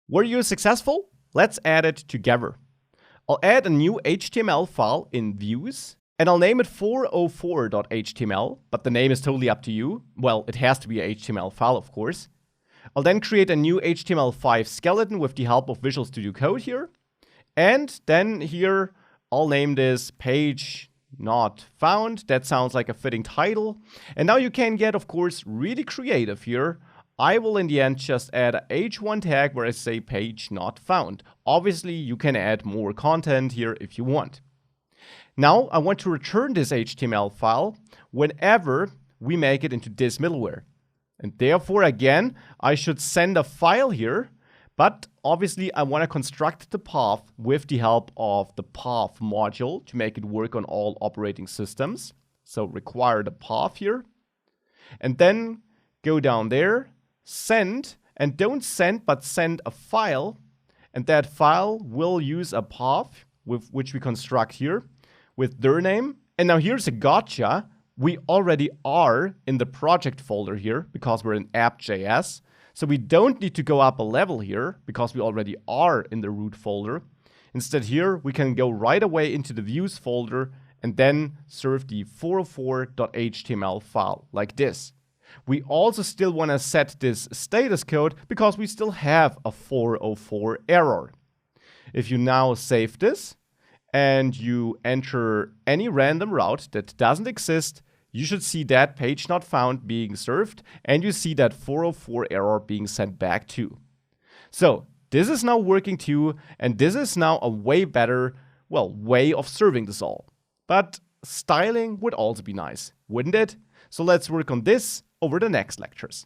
Were you successful? Let's add it together. I'll add a new HTML file in views, and I'll name it 404.html, but the name is totally up to you. Well, it has to be a HTML file, of course. I'll then create a new HTML5 skeleton with the help of Visual Studio Code here. And then here, I'll name this page not found. That sounds like a fitting title. And now you can get, of course, really creative here. I will in the end just add a h1 tag where I say page not found. Obviously, you can add more content here if you want. Now, I want to return this HTML file whenever we make it into this middleware. And therefore, again, I should send a file here, but obviously I want to construct the path with the help of the path module to make it work on all operating systems. So require the path here. And then go down there, send, and don't send, but send a file. And that file will use a path with which we construct here with their name. And now here's a gotcha. We already are in the project folder here because we're in app.js. So we don't need to go up a level here because we already are in the root folder. Instead here, we can go right away into the views folder and then serve the 404.html file like this. We also still want to set this status code because we still have a 404 error. If you now save this and you enter any random route that doesn't exist, you should see that page not found being served, and you see that 404 error being sent back too. So this is now working too, and this is now a way better, way of serving this all. But styling would also be nice, wouldn't it? So let's work on this over the next lectures.